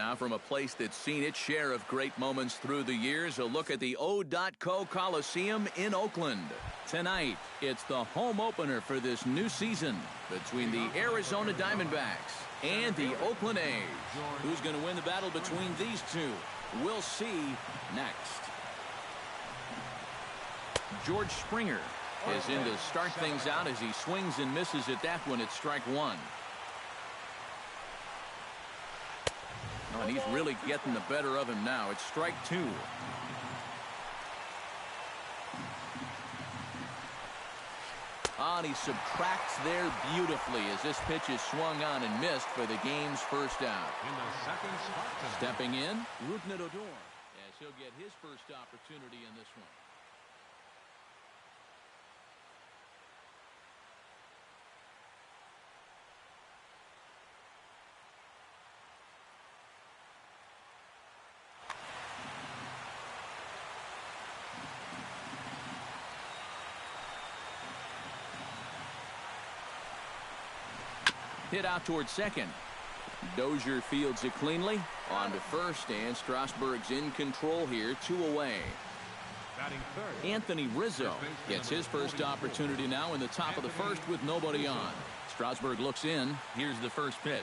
Now from a place that's seen its share of great moments through the years, a look at the O.co Coliseum in Oakland. Tonight, it's the home opener for this new season between the Arizona Diamondbacks and the Oakland A's. Who's going to win the battle between these two? We'll see next. George Springer is in to start things out as he swings and misses at that one at strike one. Oh, and he's really getting the better of him now. It's strike two. Oh, and he subtracts there beautifully as this pitch is swung on and missed for the game's first out. Stepping in, Rougned Odor, as he'll get his first opportunity in this one. Hit out towards second. Dozier fields it cleanly. On to first, and Strasburg's in control here, 2 away. Anthony Rizzo gets his first opportunity now in the top of the first with nobody on. Strasburg looks in. Here's the first pitch.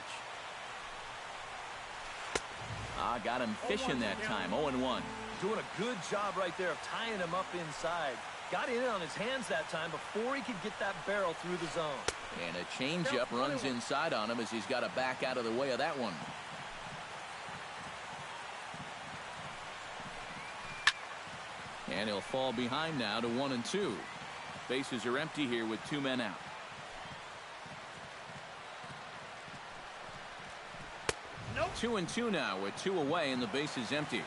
Got him fishing that time, 0-1. Doing a good job right there of tying him up inside. Got in on his hands that time before he could get that barrel through the zone. And a changeup runs inside on him as he's got to back out of the way of that one. And he'll fall behind now to 1-2. Bases are empty here with 2 men out. Nope. 2-2 now with 2 away and the base is empty.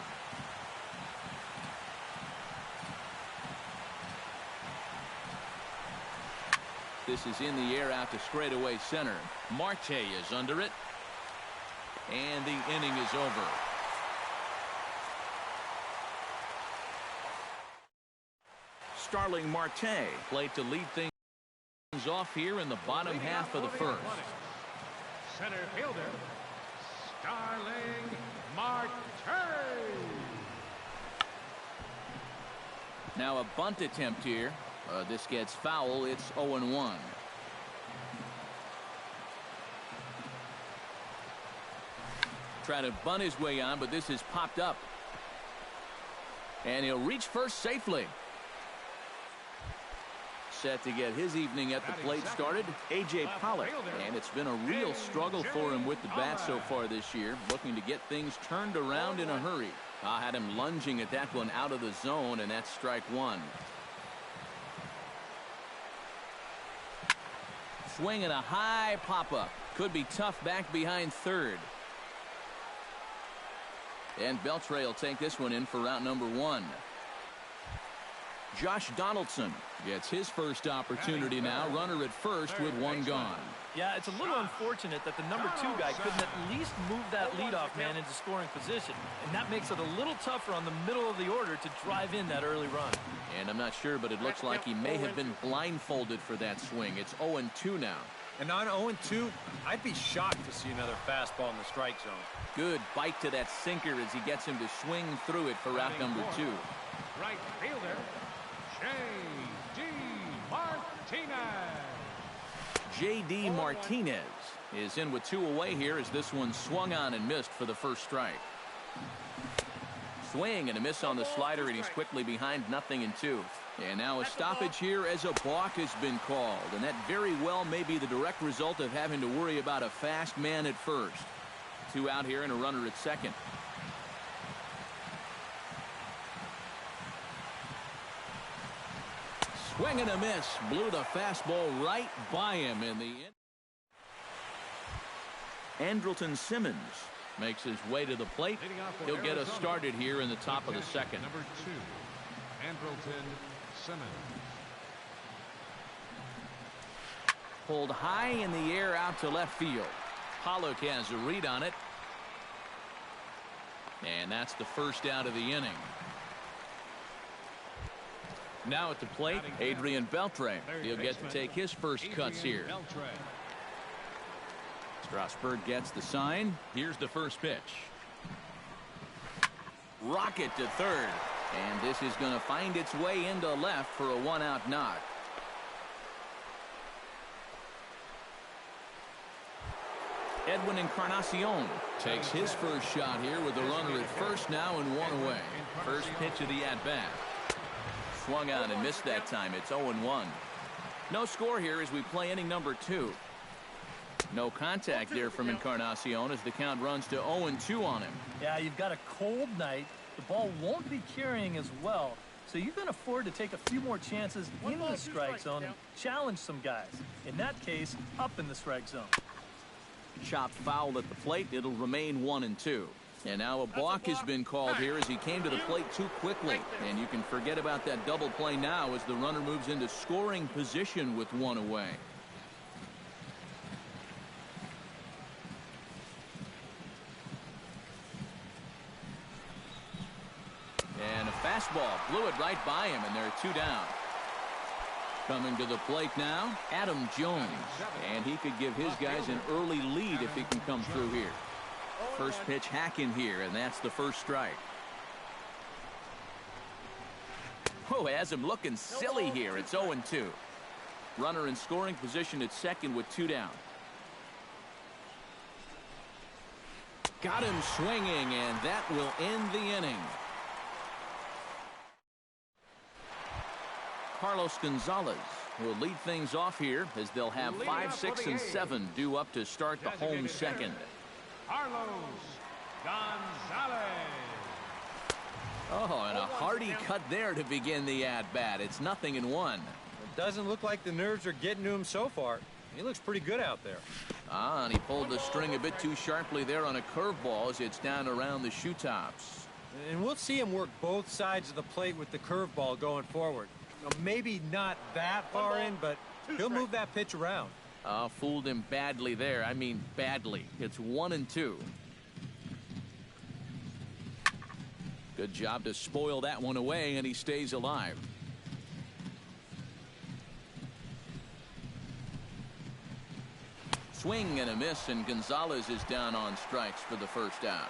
This is in the air out to straightaway center. Marte is under it. And the inning is over. Starling Marte played to lead things off here in the bottom half of the first. Center fielder, Starling Marte. Now a bunt attempt here. This gets foul. It's 0-1. Try to bunt his way on, but this is popped up. And he'll reach first safely. Set to get his evening at the plate started, A.J. Pollock. And it's been a real struggle for him with the bat so far this year, looking to get things turned around in a hurry. I had him lunging at that one out of the zone, and that's strike one. Swinging a high pop-up. Could be tough back behind third. And Beltre will take this one in for route number 1. Josh Donaldson gets his first opportunity now. Runner at first with 1 gone. Yeah, it's a little unfortunate that the number 2 guy couldn't at least move that leadoff man into scoring position. And that makes it a little tougher on the middle of the order to drive in that early run. And I'm not sure, but it looks like he may have been blindfolded for that swing. It's 0-2 now. And on 0-2, I'd be shocked to see another fastball in the strike zone. Good bite to that sinker as he gets him to swing through it for route number 2. Right fielder, J.D. Martinez. J.D. Martinez is in with 2 away here as this one swung on and missed for the first strike. Swing and a miss on the slider, and he's quickly behind 0-2. And now a stoppage here as a balk has been called, and that very well may be the direct result of having to worry about a fast man at first. 2 out here and a runner at second. Swing and a miss. Blew the fastball right by him in the end. Andrelton Simmons makes his way to the plate. He'll get us started here in the top of the second. Number 2, Andrelton Simmons. Pulled high in the air out to left field. Pollock has a read on it. And that's the first out of the inning. Now at the plate, Adrian Beltre. He'll get to take his first cuts here. Strasburg gets the sign. Here's the first pitch. rocket to third. And this is going to find its way into left for a one-out knock. Edwin Encarnacion takes his first shot here with a runner at first now and one away. First pitch of the at-bat. Swung on and missed that time. It's 0-1. No score here as we play inning number 2. No contact there from Encarnacion as the count runs to 0-2 on him. Yeah, you've got a cold night. The ball won't be carrying as well, so you can afford to take a few more chances in the strike zone and challenge some guys. In that case, up in the strike zone. Chopped foul at the plate. It'll remain 1-2. And now a balk has been called here as he came to the plate too quickly. And you can forget about that double play now as the runner moves into scoring position with one away. And a fastball blew it right by him, and there are 2 down. Coming to the plate now, Adam Jones. And he could give his guys an early lead if he can come through here. First pitch hacking here, and that's the first strike. Oh, has him looking silly here. It's 0-2. Runner in scoring position at second with 2 down. Got him swinging, and that will end the inning. Carlos Gonzalez will lead things off here as they'll have 5, 6, and 7 due up to start the home second. Carlos Gonzalez. Oh, and a hearty cut there to begin the at-bat. It's 0-1. It doesn't look like the nerves are getting to him so far. He looks pretty good out there. And he pulled the string a bit too sharply there on a curveball as it's down around the shoe tops. And we'll see him work both sides of the plate with the curveball going forward. Maybe not that far in, but he'll move that pitch around. Fooled him badly there. I mean badly. It's 1-2. Good job to spoil that one away, and he stays alive. Swing and a miss, and Gonzalez is down on strikes for the first out.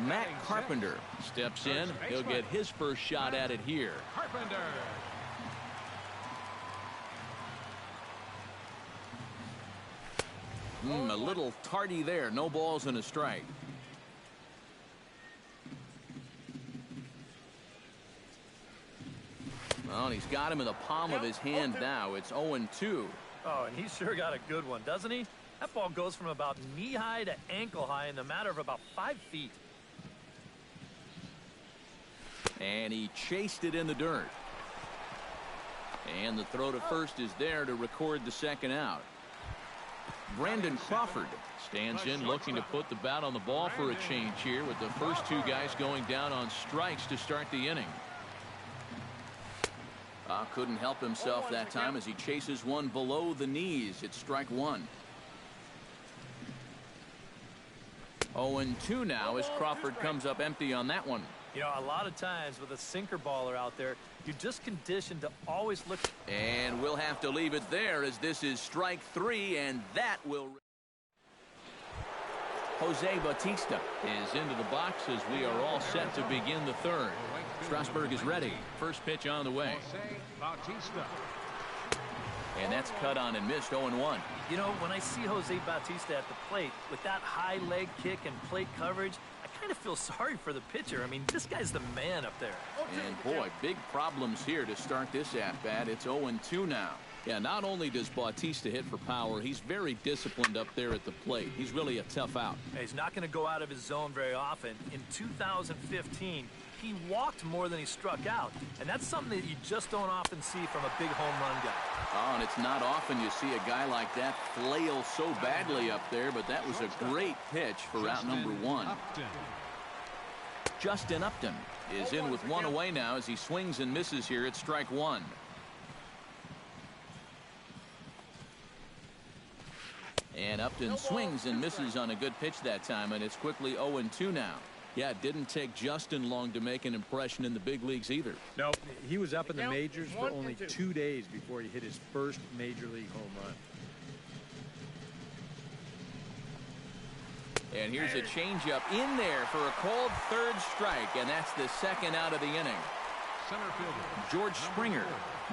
Matt Carpenter steps in. He'll get his first shot at it here. Carpenter. A little tardy there. No balls and a strike. Well, he's got him in the palm of his hand now. It's 0-2. Oh, and he sure got a good one, doesn't he? That ball goes from about knee-high to ankle-high in the matter of about 5 feet. And he chased it in the dirt. And the throw to first is there to record the second out. Brandon Crawford stands in looking to put the bat on the ball for a change here with the first 2 guys going down on strikes to start the inning. Couldn't help himself that time as he chases one below the knees. It's strike 1. 0-2 now as Crawford comes up empty on that one. You know, a lot of times with a sinker baller out there, you're just conditioned to always look. And we'll have to leave it there as this is strike 3, and that will. Jose Bautista is into the box as we are all set to begin the third. Strasburg is ready. First pitch on the way. Jose Bautista. And that's cut on and missed. 0-1. You know, when I see Jose Bautista at the plate with that high leg kick and plate coverage, I kind of feel sorry for the pitcher. I mean, this guy's the man up there. And boy, big problems here to start this at-bat. It's 0-2 now. Yeah, not only does Bautista hit for power, he's very disciplined up there at the plate. He's really a tough out. He's not going to go out of his zone very often. In 2015, he walked more than he struck out. And that's something that you just don't often see from a big home run guy. Oh, and it's not often you see a guy like that flail so badly up there, but that was a great pitch for out number 1. Justin Upton is in with one away now as he swings and misses here at strike 1. And Upton swings and misses on a good pitch that time, and it's quickly 0-2 now. Yeah, it didn't take Justin long to make an impression in the big leagues either. Nope. He was up in the majors for only 2 days before he hit his first major league home run. And here's a changeup in there for a called third strike, and that's the second out of the inning. Center fielder George Springer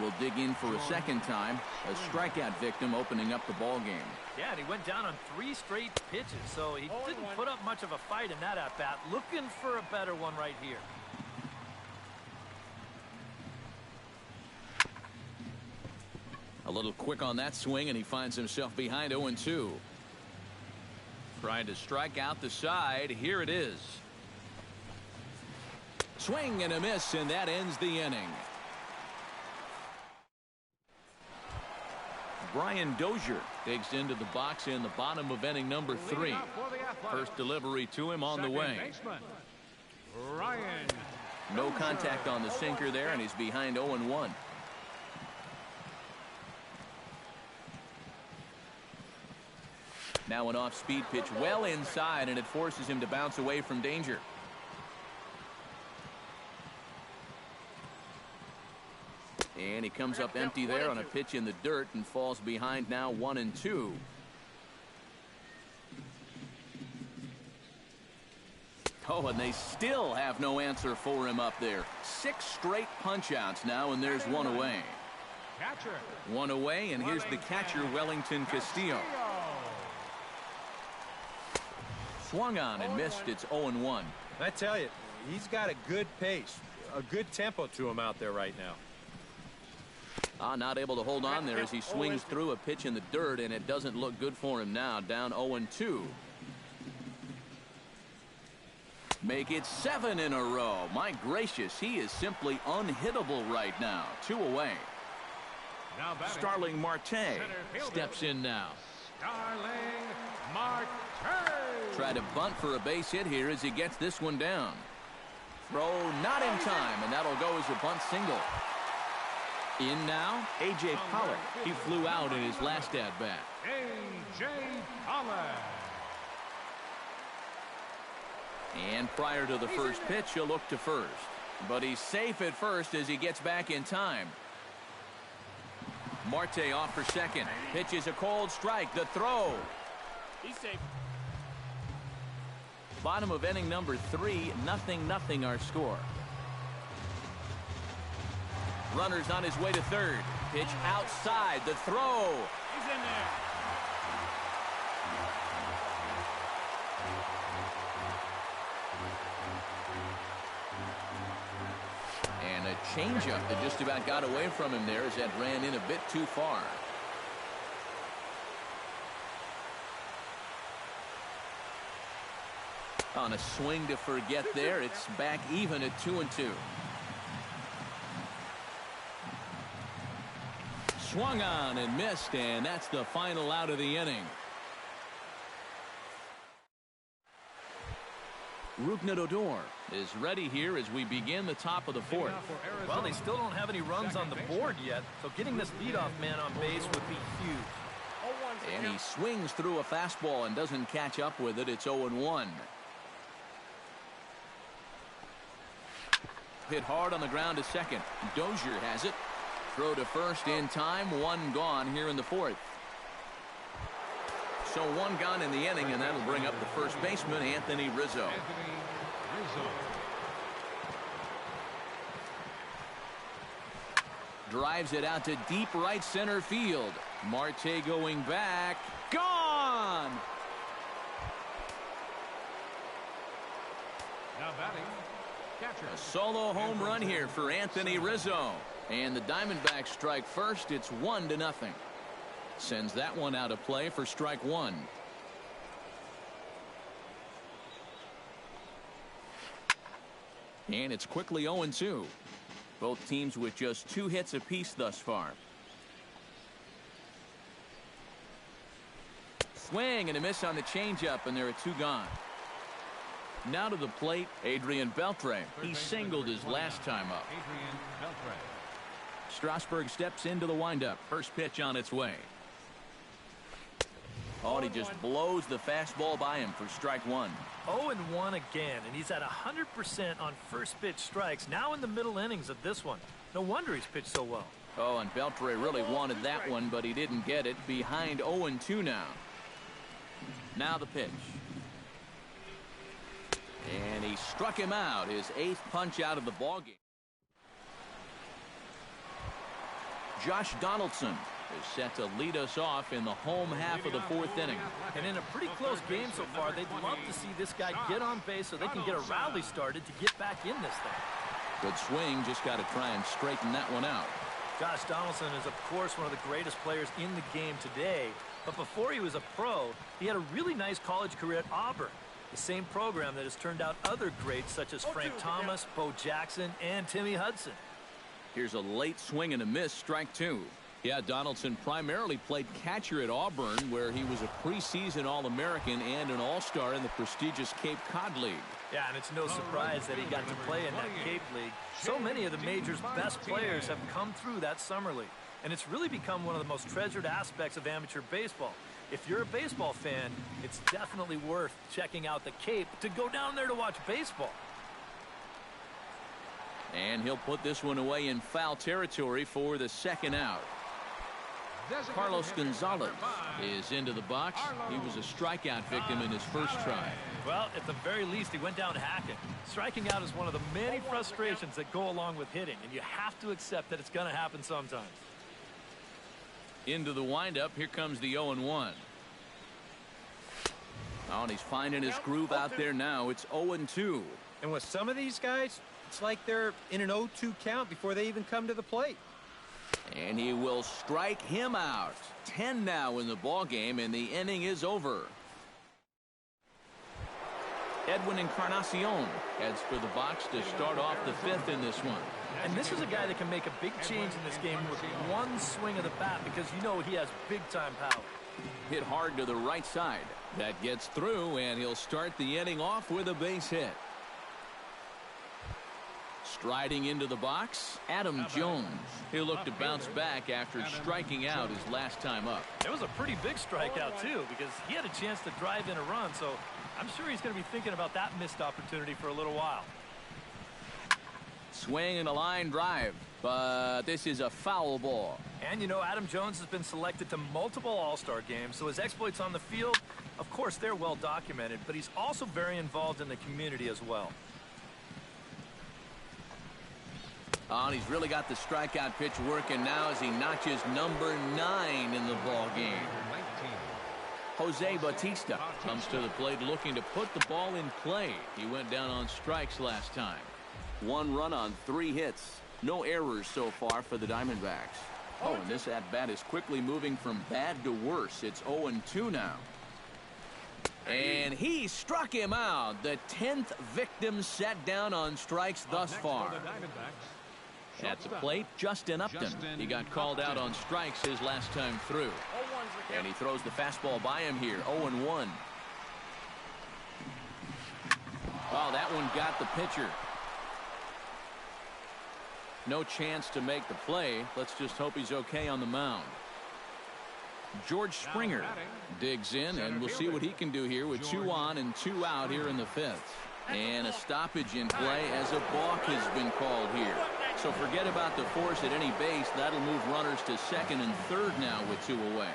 will dig in for a second time, a strikeout victim opening up the ball game. Yeah, and he went down on 3 straight pitches, so he didn't put up much of a fight in that at-bat. Looking for a better one right here. A little quick on that swing, and he finds himself behind 0-2. Trying to strike out the side. Here it is. Swing and a miss, and that ends the inning. Brian Dozier digs into the box in the bottom of inning number 3. First delivery to him on the way. baseman, Ryan. No contact on the sinker there, and he's behind 0-1. Now an off-speed pitch well inside, and it forces him to bounce away from danger. And he comes up empty there on a pitch in the dirt and falls behind now 1-2. Oh, and they still have no answer for him up there. 6 straight punch-outs now, and there's one away. Catcher. One away, and here's the catcher, Wellington Castillo. Swung on and missed. It's 0-1. I tell you, he's got a good pace, a good tempo to him out there right now. Not able to hold on there as he swings through a pitch in the dirt, and it doesn't look good for him now. Down 0-2. Make it 7 in a row. My gracious, he is simply unhittable right now. 2 away. Now batting, Starling Marte steps in now. Starling Marte. Try to bunt for a base hit here as he gets this one down. Throw not in time, and that'll go as a bunt single. In now, A.J. Pollock. He flew out in his last at-bat. A.J. Pollock. And prior to the first pitch, he'll look to first. But he's safe at first as he gets back in time. Marte off for second. Pitch is a cold strike. The throw. He's safe. Bottom of inning number 3, 0-0 our score. Runner's on his way to third. Pitch outside. The throw. He's in there. And a changeup that just about got away from him there as that ran in a bit too far. On a swing to forget there, it's back even at 2-2. Swung on and missed, and that's the final out of the inning. Rougned Odor is ready here as we begin the top of the 4th. Well, they still don't have any runs on the board yet, so getting this leadoff man on base would be huge. And he swings through a fastball and doesn't catch up with it. It's 0-1. Hit hard on the ground to second. Dozier has it. Throw to first in time. 1 gone here in the 4th. So 1 gone in the inning, and that'll bring up the first baseman, Anthony Rizzo. Drives it out to deep right center field. Marte going back. Gone! Now batting, catcher. A solo home run here for Anthony Rizzo. And the Diamondbacks strike first. It's 1-0. Sends that one out of play for strike 1. And it's quickly 0-2. Both teams with just 2 hits apiece thus far. Swing and a miss on the changeup, and there are 2 gone. Now to the plate, Adrian Beltre. He singled his last time up. Adrian Beltre. Strasburg steps into the windup. First pitch on its way. Oh, and he just blows the fastball by him for strike 1. 0-1 again, and he's at 100% on first pitch strikes, now in the middle innings of this one. No wonder he's pitched so well. Oh, and Beltre really wanted that one, but he didn't get it. Behind 0-2 now. Now the pitch. And he struck him out, his 8th punch out of the ballgame. Josh Donaldson is set to lead us off in the home half of the 4th inning. And in a pretty close game so far, they'd love to see this guy get on base so they can get a rally started to get back in this thing. Good swing, just got to try and straighten that one out. Josh Donaldson is, of course, one of the greatest players in the game today. But before he was a pro, he had a really nice college career at Auburn, the same program that has turned out other greats such as Frank Thomas, Bo Jackson, and Timmy Hudson. Here's a late swing and a miss, strike 2. Yeah, Donaldson primarily played catcher at Auburn, where he was a preseason All-American and an All-Star in the prestigious Cape Cod League. Yeah, and it's no surprise that he got to play in that Cape League. So many of the major's best players have come through that summer league, and it's really become one of the most treasured aspects of amateur baseball. If you're a baseball fan, it's definitely worth checking out the Cape to go down there to watch baseball. And he'll put this one away in foul territory for the 2nd out. Carlos Gonzalez is into the box. He was a strikeout victim in his first try. Well, at the very least, he went down hacking. Striking out is one of the many frustrations that go along with hitting, and you have to accept that it's going to happen sometimes. Into the windup, here comes the 0-1. Oh, and he's finding his groove out there now. It's 0-2. And with some of these guys, it's like they're in an 0-2 count before they even come to the plate. And he will strike him out. 10 now in the ball game, and the inning is over. Edwin Encarnacion heads for the box to start off the 5th in this one. And this is a guy that can make a big change in this game with one swing of the bat, because you know he has big-time power. Hit hard to the right side. That gets through, and he'll start the inning off with a base hit. Striding into the box, Adam Jones. He'll look to bounce back after striking out his last time up. It was a pretty big strikeout, too, because he had a chance to drive in a run, so I'm sure he's going to be thinking about that missed opportunity for a little while. Swing and a line drive, but this is a foul ball. And, you know, Adam Jones has been selected to multiple All-Star games, so his exploits on the field, of course, they're well documented, but he's also very involved in the community as well. Oh, and he's really got the strikeout pitch working now as he notches number 9 in the ball game. Jose Bautista comes to the plate looking to put the ball in play. He went down on strikes last time. 1 run on 3 hits. No errors so far for the Diamondbacks. Oh, and this at-bat is quickly moving from bad to worse. It's 0-2 now. And he struck him out. The 10th victim set down on strikes thus far. At the plate, Justin Upton. He got called out on strikes his last time through. And he throws the fastball by him here, 0-1. Oh, that one got the pitcher. No chance to make the play. Let's just hope he's okay on the mound. George Springer digs in, and we'll see what he can do here with 2 on and 2 out here in the 5th. And a stoppage in play as a balk has been called here. So forget about the force at any base. That'll move runners to 2nd and 3rd now with 2 away.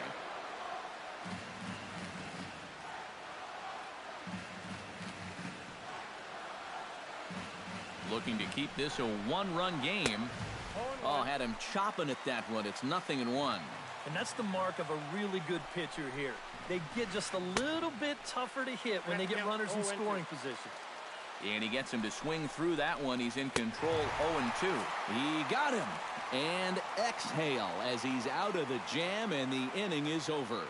Looking to keep this a 1-run game. Oh, had him chopping at that one. It's 0-1. And that's the mark of a really good pitcher here. They get just a little bit tougher to hit when they get runners in scoring position. And he gets him to swing through that one. He's in control, 0-2. He got him. And exhale as he's out of the jam, and the inning is over.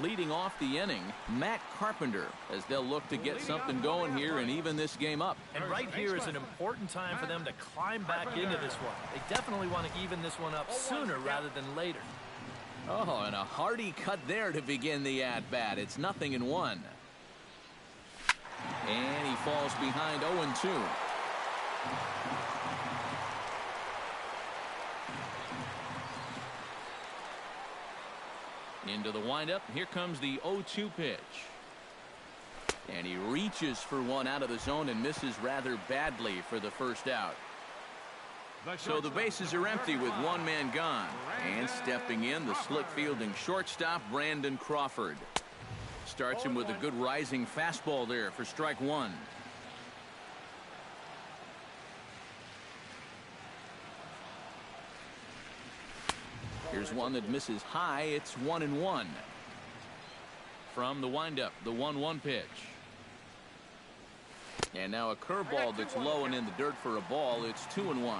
Leading off the inning, Matt Carpenter, as they'll look to get something going here and even this game up. And right here is an important time for them to climb back into this one. They definitely want to even this one up sooner rather than later. Oh, and a hearty cut there to begin the at-bat. It's 0-1. And he falls behind 0-2. Into the windup. Here comes the 0-2 pitch. And he reaches for one out of the zone and misses rather badly for the first out. So the bases are empty with 1 man gone. And stepping in, the slick fielding shortstop, Brandon Crawford. Starts him with a good rising fastball there for strike one. Here's one that misses high. It's 1-1. From the windup, the 1-1 pitch. And now a curveball that's low and in the dirt for a ball. It's 2-1.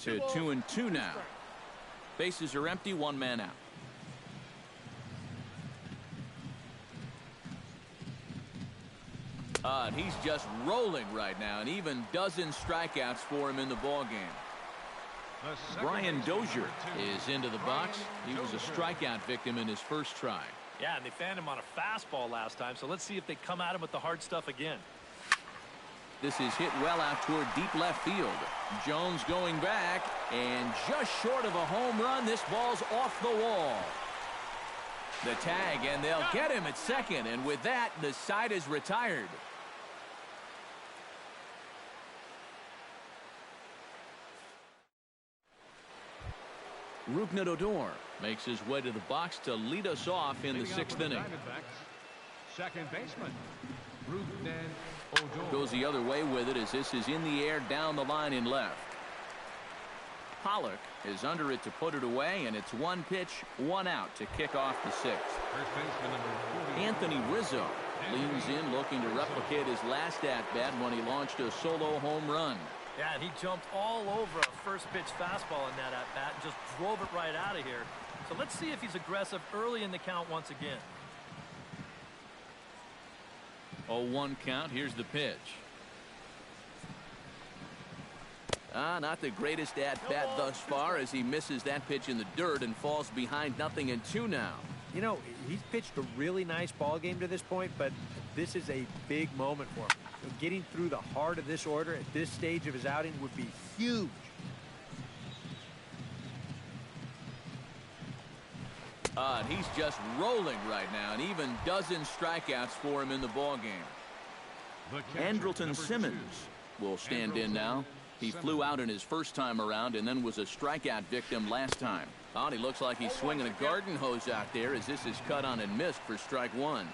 To 2-2 now. Bases are empty, one man out. And he's just rolling right now, and even dozen strikeouts for him in the ball game. Brian Dozier is into the box. He was a strikeout victim in his first try. Yeah, and they fanned him on a fastball last time, so let's see if they come at him with the hard stuff again. This is hit well out toward deep left field. Jones going back, and just short of a home run, this ball's off the wall. The tag, and they'll get him at second, and with that, the side is retired. Rougned Odor makes his way to the box to lead us off in the sixth inning. Second baseman, Rougned Odor. Goes the other way with it as this is in the air down the line in left. Pollock is under it to put it away, and it's one pitch, one out to kick off the sixth. First baseman number 40. Anthony Rizzo leans in looking to replicate his last at-bat when he launched a solo home run. Yeah, and he jumped all over a first pitch fastball in that at-bat and just drove it right out of here. So let's see if he's aggressive early in the count once again. 0-1 count. Here's the pitch. Not the greatest at-bat thus far as he misses that pitch in the dirt and falls behind 0-2 now. You know, he's pitched a really nice ball game to this point, but this is a big moment for him. Getting through the heart of this order at this stage of his outing would be huge. And he's just rolling right now, and even dozen strikeouts for him in the ball game. Andrelton Simmons will stand in now. He flew out in his first time around and then was a strikeout victim last time. Oh, he looks like he's swinging a garden hose out there as this is cut on and missed for strike one.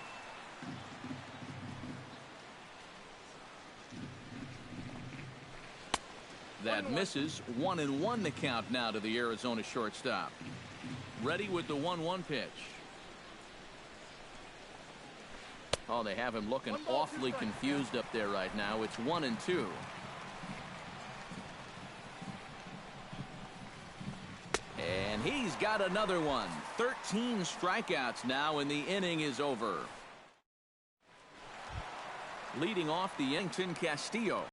That misses. 1-1 the count now to the Arizona shortstop. Ready with the 1-1 pitch. Oh, they have him looking awfully confused up there right now. It's 1-2. And he's got another one. 13 strikeouts now, and the inning is over. Leading off the Yankton Castillo.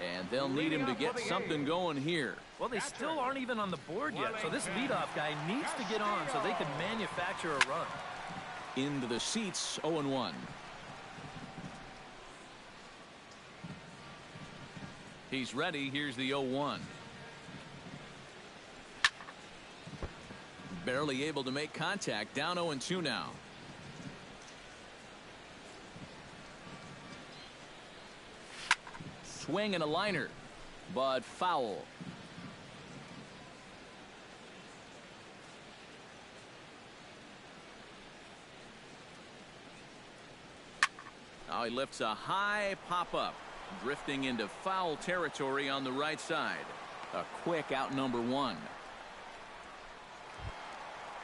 And they'll need him to get something going here. Well, they still aren't even on the board yet, so this leadoff guy needs to get on so they can manufacture a run. Into the seats, 0-1. He's ready. Here's the 0-1. Barely able to make contact. Down 0-2 now. Swing and a liner, but foul. Now he lifts a high pop-up, drifting into foul territory on the right side. A quick out number one.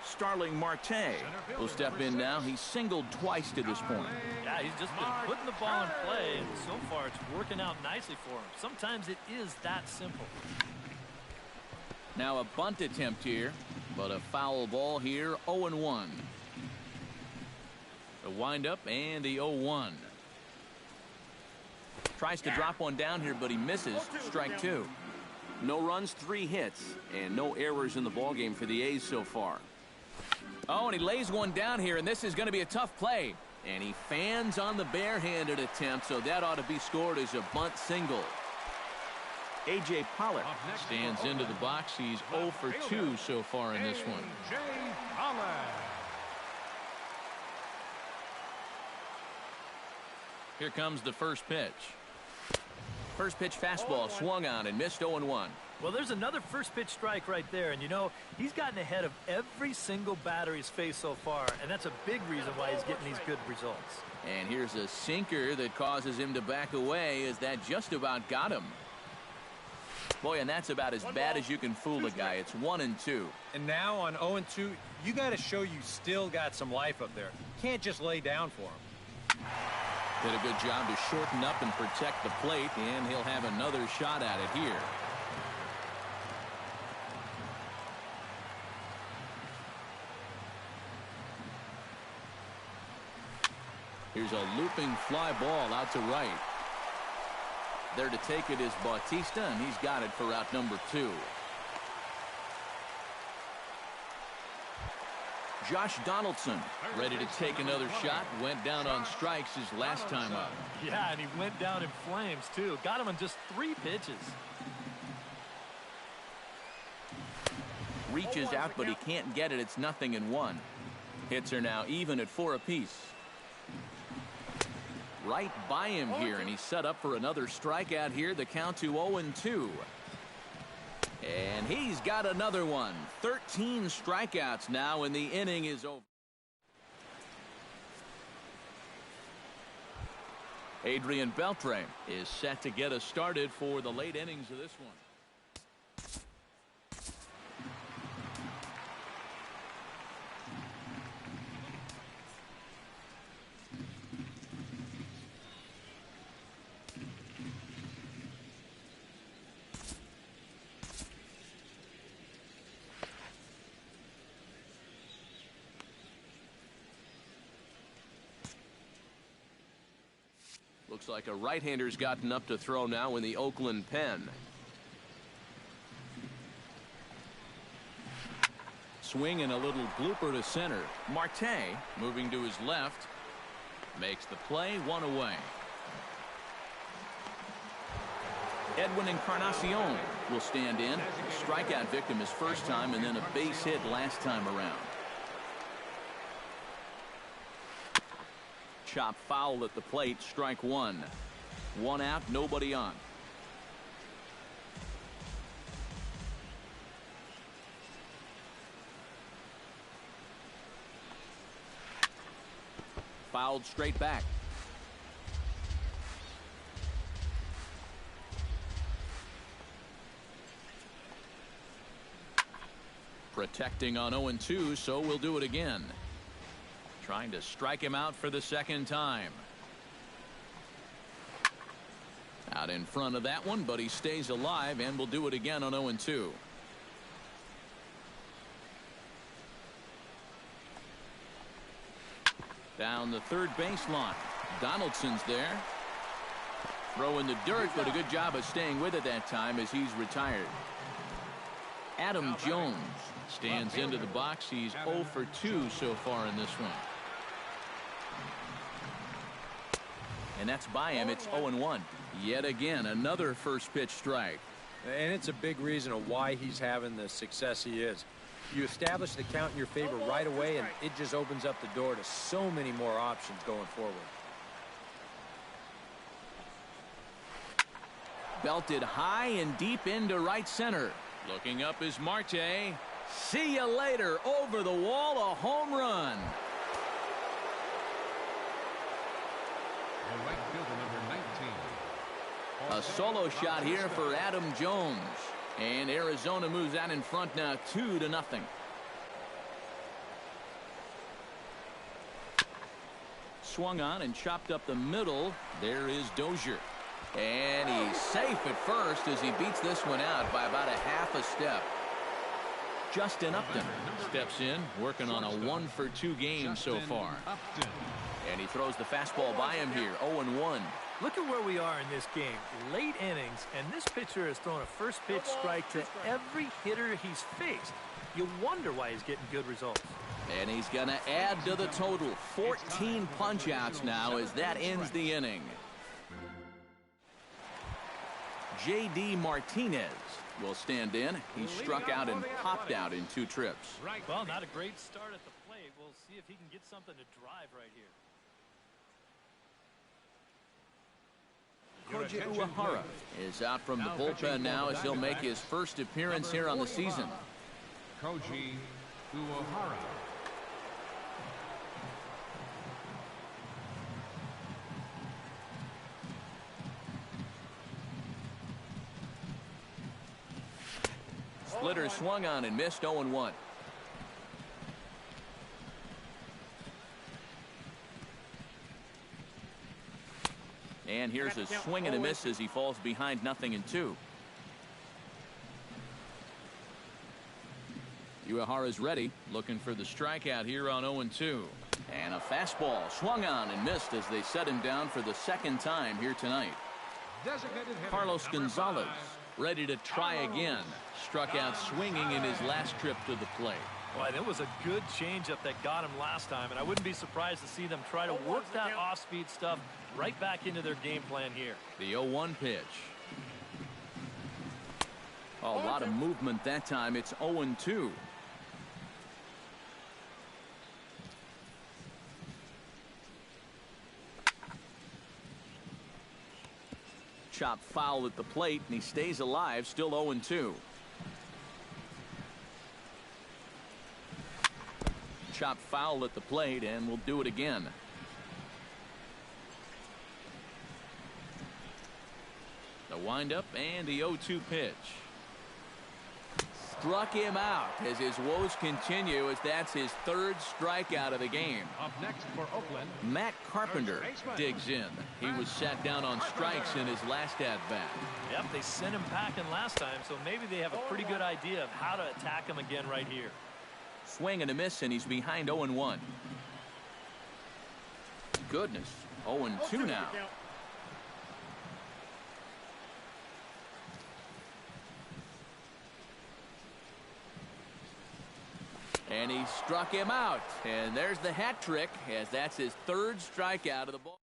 Starling Marte will step in now. He's singled twice to this point. Yeah, he's just been putting the ball in play, and so far it's working out nicely for him. Sometimes it is that simple. Now a bunt attempt here, but a foul ball here, 0-1. The windup and the 0-1. Tries to drop one down here, but he misses. Strike two. No runs, 3 hits, and no errors in the ballgame for the A's so far. Oh, and he lays one down here, and this is going to be a tough play. And he fans on the barehanded attempt, so that ought to be scored as a bunt single. A.J. Pollock stands into the box. He's 0 for 2 so far in this one. A.J. Pollock. Here comes the first pitch. First pitch fastball swung on and missed 0-1. Well, there's another first pitch strike right there. And, you know, he's gotten ahead of every single batter he's faced so far. And that's a big reason why he's getting these good results. And here's a sinker that causes him to back away as that just about got him. Boy, and that's about as bad as you can fool a guy. It's 1-2. And now on 0-2, you got to show you still got some life up there. Can't just lay down for him. Did a good job to shorten up and protect the plate, and he'll have another shot at it here. Here's a looping fly ball out to right. There to take it is Bautista, and he's got it for out number 2. Josh Donaldson ready to take another shot. Went down on strikes his last time up. Yeah, and he went down in flames, too. Got him on just 3 pitches. Reaches out, but he can't get it. It's 0-1. Hits are now even at 4 apiece. Right by him here, and he's set up for another strikeout here. The count to 0-2. And he's got another one. 13 strikeouts now, and the inning is over. Adrian Beltre is set to get us started for the late innings of this one. Looks like a right-hander's gotten up to throw now in the Oakland pen. Swing and a little blooper to center. Marte moving to his left. Makes the play, 1 away. Edwin Encarnacion will stand in. Strikeout victim his first time, and then a base hit last time around. Chop foul at the plate, strike 1. 1 out, nobody on. Fouled straight back. Protecting on 0-2, so we'll do it again. Trying to strike him out for the second time. Out in front of that one, but he stays alive, and will do it again on 0-2. Down the third baseline. Donaldson's there. Throw in the dirt, but a good job of staying with it that time as he's retired. Adam Jones stands into the box. He's 0 for 2 so far in this one. And that's by him. It's 0-1. Yet again, another first pitch strike. And it's a big reason of why he's having the success he is. You establish the count in your favor right away, and it just opens up the door to so many more options going forward. Belted high and deep into right center. Looking up is Marte. See you later. Over the wall, a home run. The right fielder, number 19. A solo shot here for Adam Jones. And Arizona moves out in front now 2-0. Swung on and chopped up the middle. There is Dozier. And he's safe at first as he beats this one out by about a half a step. Justin Upton steps in, working on a 1 for 2 game so far. And he throws the fastball by him here, 0-1. Look at where we are in this game. Late innings, and this pitcher has thrown a first pitch strike to every hitter he's faced. You wonder why he's getting good results. And he's going to add to the total. 14 punch-outs now as that ends the inning. J.D. Martinez will stand in. He struck out and popped out in 2 trips. Well, not a great start at the plate. We'll see if he can get something to drive right here. Koji Uehara is out from the bullpen now as he'll make his first appearance here on the season. Koji Uehara. Splitter swung on and missed 0-1. And here's a swing and a miss as he falls behind 0-2. Uehara's ready, looking for the strikeout here on 0-2. And a fastball swung on and missed as they set him down for the second time here tonight. Carlos Gonzalez ready to try again. Struck out swinging in his last trip to the plate. Boy, that was a good changeup that got him last time, and I wouldn't be surprised to see them try to work that off-speed stuff right back into their game plan here. The 0-1 pitch. A lot of movement that time. It's 0-2. Chop foul at the plate, and he stays alive, still 0-2. Chop foul at the plate, and we'll do it again. The windup and the 0-2 pitch. Struck him out as his woes continue, as that's his third strikeout of the game. Up next for Oakland, Matt Carpenter digs in. He was sat down on strikes in his last at-bat. Yep, they sent him packing last time, so maybe they have a pretty good idea of how to attack him again right here. Swing and a miss, and he's behind 0-1. Goodness, 0-2 now. And he struck him out. And there's the hat trick, as that's his third strikeout of the ball.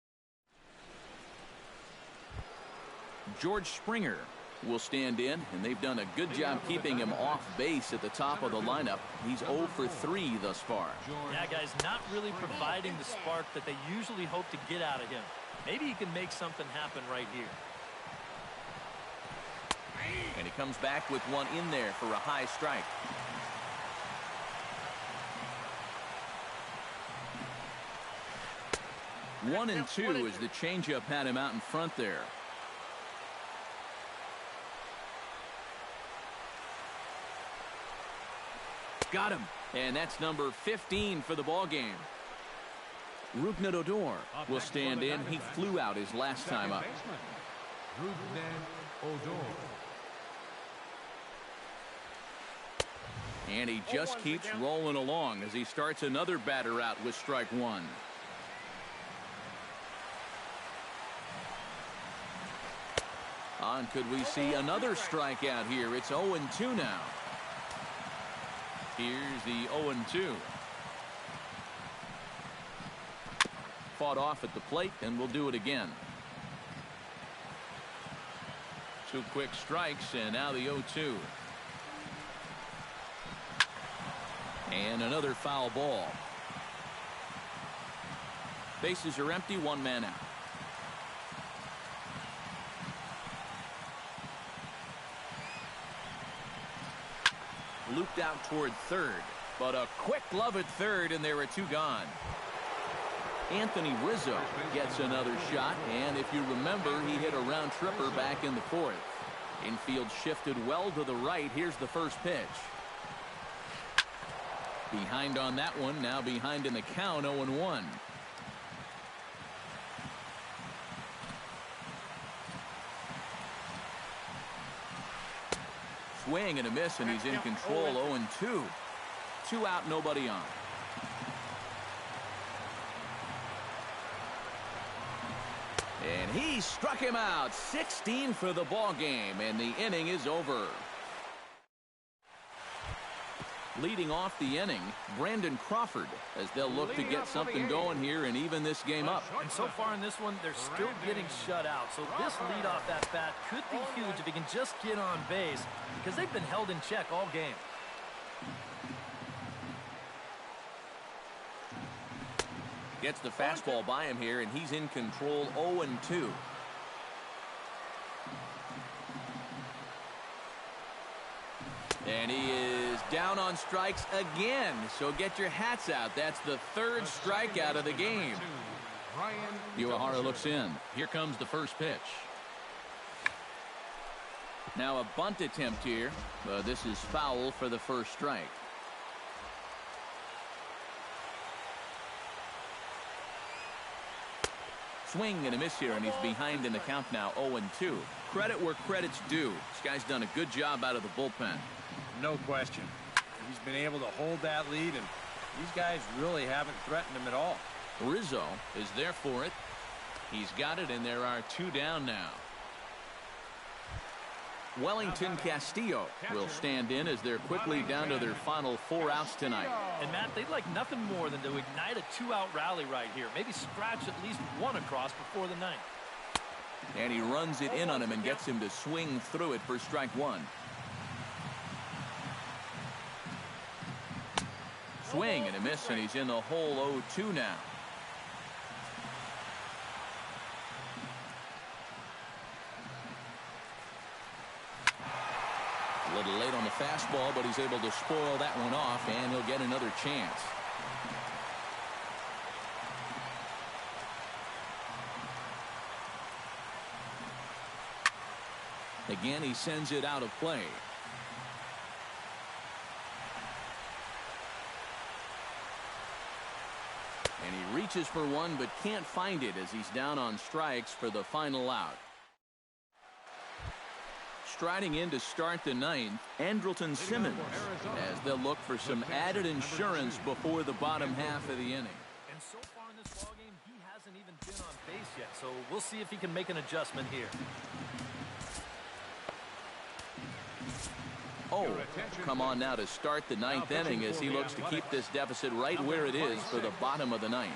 George Springer will stand in, and they've done a good job keeping him off base at the top of the lineup. He's 0 for 3 thus far. Yeah, guys, not really providing the spark that they usually hope to get out of him. Maybe he can make something happen right here. And he comes back with one in there for a high strike. One and two as the changeup had him out in front there. Got him. And that's number 15 for the ball game. Rougned Odor will stand in. He flew out his last time up. Rougned Odor. And he just keeps rolling along as he starts another batter out with strike one. On, could we see another strikeout here? It's 0-2 now. Here's the 0-2. Fought off at the plate, and we'll do it again. 2 quick strikes, and now the 0-2. And another foul ball. Bases are empty, 1 man out. Looped out toward third, but a quick glove at third, and there are 2 gone. Anthony Rizzo gets another shot, and if you remember, he hit a round tripper back in the 4th. Infield shifted well to the right. Here's the first pitch. Behind on that one, now behind in the count, 0-1. Swing and a miss, and he's in control. 0-2. 2 out, nobody on. And he struck him out. 16 for the ball game, and the inning is over. Leading off the inning, Brandon Crawford, as they'll look to get something going here and even this game up. And so far in this one, they're still getting shut out. So this leadoff at bat could be huge if he can just get on base, because they've been held in check all game. Gets the fastball by him here, and he's in control. 0-2. And he is down on strikes again. So get your hats out. That's the third strikeout of the game. Uehara looks in. Here comes the first pitch. Now a bunt attempt here. This is foul for the first strike. Swing and a miss here, and he's behind in the count now, 0-2. Credit where credit's due. This guy's done a good job out of the bullpen. No question. He's been able to hold that lead, and these guys really haven't threatened him at all. Rizzo is there for it. He's got it, and there are two down now. Wellington Castillo will stand in as they're quickly down to their final 4 outs tonight. And Matt, they'd like nothing more than to ignite a 2-out rally right here. Maybe scratch at least one across before the ninth. And he runs it in on him and gets him to swing through it for strike one. Swing and a miss, and he's in the hole 0-2 now. A little late on the fastball, but he's able to spoil that one off, and he'll get another chance. Again, he sends it out of play. And he reaches for one, but can't find it as he's down on strikes for the final out. Striding in to start the ninth, Andrelton Simmons, as they'll look for some added insurance before the bottom half of the inning. And so far in this ballgame, he hasn't even been on base yet, so we'll see if he can make an adjustment here. Oh, come on now to start the ninth inning as he looks to keep this deficit right where it is for the bottom of the ninth.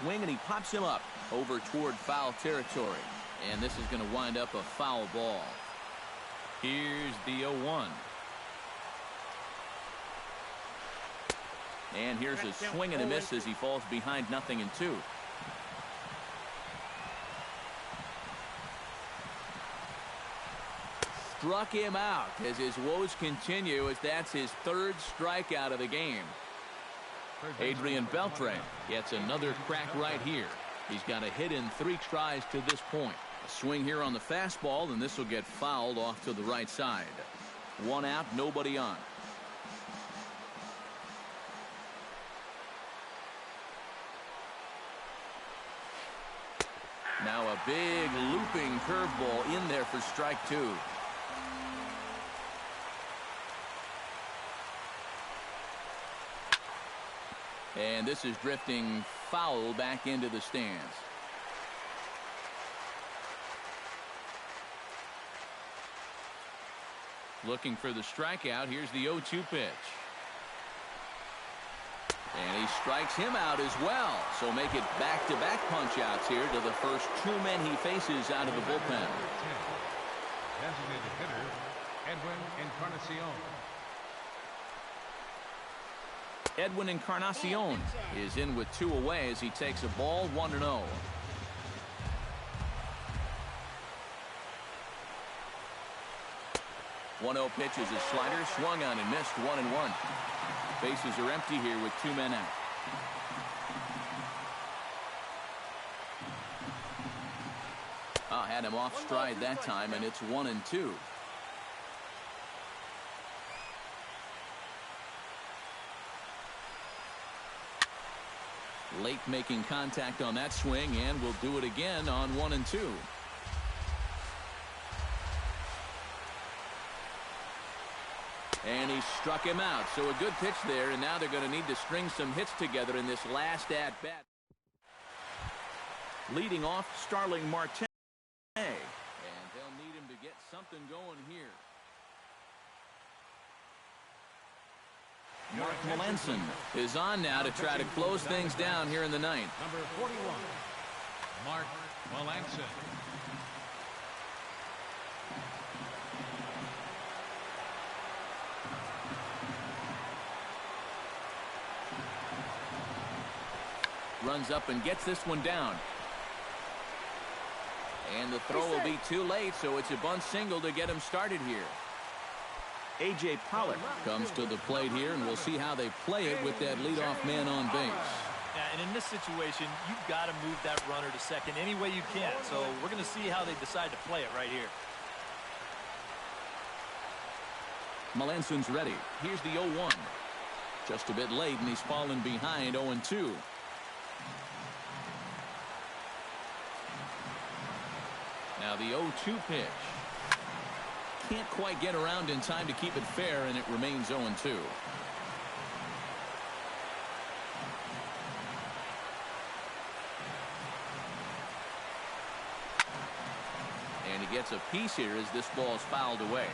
Swing, and he pops him up over toward foul territory. And this is going to wind up a foul ball. Here's the 0-1. And here's a swing and a miss as he falls behind 0-2. Struck him out as his woes continue, as that's his third strikeout of the game. Adrian Beltre gets another crack right here. He's got a hit in 3 tries to this point. A swing here on the fastball, and this will get fouled off to the right side. 1 out, nobody on. Now a big looping curveball in there for strike 2. And this is drifting foul back into the stands. Looking for the strikeout. Here's the 0-2 pitch. And he strikes him out as well. So make it back-to-back punch-outs here to the first 2 men he faces out of the bullpen. Designated hitter, Edwin Encarnacion. Edwin Encarnacion is in with 2 away as he takes a ball, 1-0. One-0 pitch is a slider, swung on and missed, 1-1. Bases are empty here with 2 men out. Had him off stride that time, and it's 1-2. Late making contact on that swing, and will do it again on 1-2. And he struck him out. So a good pitch there, and now they're going to need to string some hits together in this last at-bat. Leading off, Starling Marte. And they'll need him to get something going here. Mark Melanson is on now to try to close things down here in the ninth. Number 41, Mark Melanson. Runs up and gets this one down. And the throw will be too late, so it's a bunt single to get him started here. A.J. Pollock comes to the plate here, and we'll see how they play it with that leadoff man on base. Yeah, and in this situation, you've got to move that runner to second any way you can. So we're going to see how they decide to play it right here. Melanson's ready. Here's the 0-1. Just a bit late, and he's fallen behind 0-2. Now the 0-2 pitch. Can't quite get around in time to keep it fair, and it remains 0-2. And he gets a piece here as this ball's fouled away.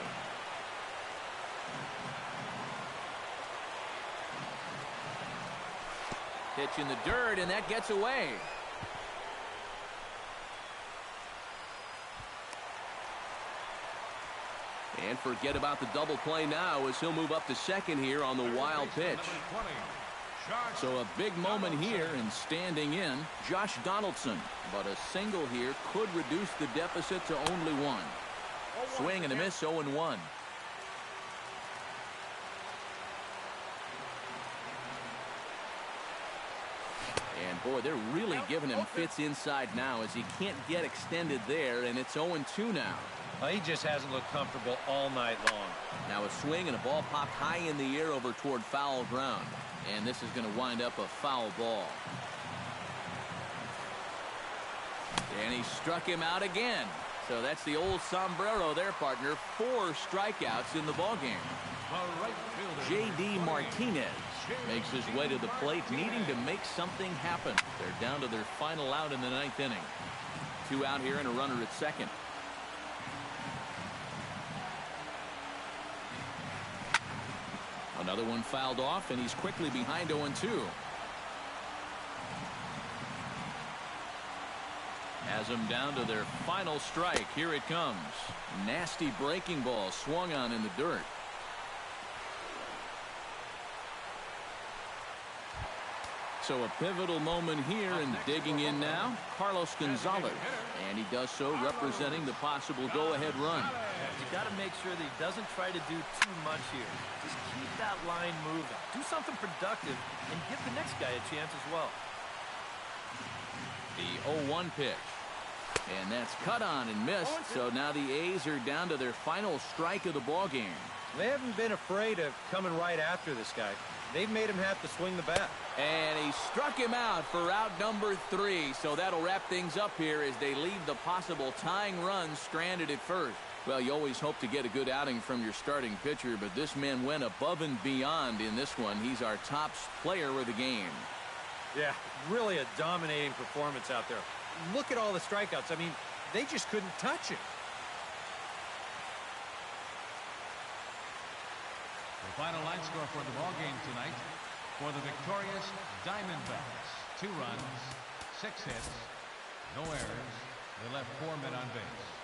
Pitch in the dirt, and that gets away. And forget about the double play now as he'll move up to second here on the wild pitch. So a big moment here, and standing in, Josh Donaldson. But a single here could reduce the deficit to only one. Swing and a miss, 0-1. And boy, they're really giving him fits inside now as he can't get extended there, and it's 0-2 now. Well, he just hasn't looked comfortable all night long. Now a swing and a ball popped high in the air over toward foul ground. And this is going to wind up a foul ball. And he struck him out again. So that's the old sombrero there, partner. 4 strikeouts in the ballgame. J.D. Martinez makes his way to the plate, needing to make something happen. They're down to their final out in the 9th inning. 2 out here and a runner at second. Another one fouled off, and he's quickly behind 0-2. Has them down to their final strike. Here it comes. Nasty breaking ball swung on in the dirt. So a pivotal moment here, and digging in now, Carlos Gonzalez. And he does so representing the possible go-ahead run. You got to make sure that he doesn't try to do too much here. Just keep that line moving. Do something productive and give the next guy a chance as well. The 0-1 pitch. And that's cut on and missed. So now the A's are down to their final strike of the ballgame. They haven't been afraid of coming right after this guy. They've made him have to swing the bat. And he struck him out for out number 3. So that'll wrap things up here as they leave the possible tying run stranded at first. Well, you always hope to get a good outing from your starting pitcher, but this man went above and beyond in this one. He's our top player of the game. Yeah, really a dominating performance out there. Look at all the strikeouts. I mean, they just couldn't touch him. The final line score for the ball game tonight: for the victorious Diamondbacks, 2 runs, 6 hits, no errors. They left 4 men on base.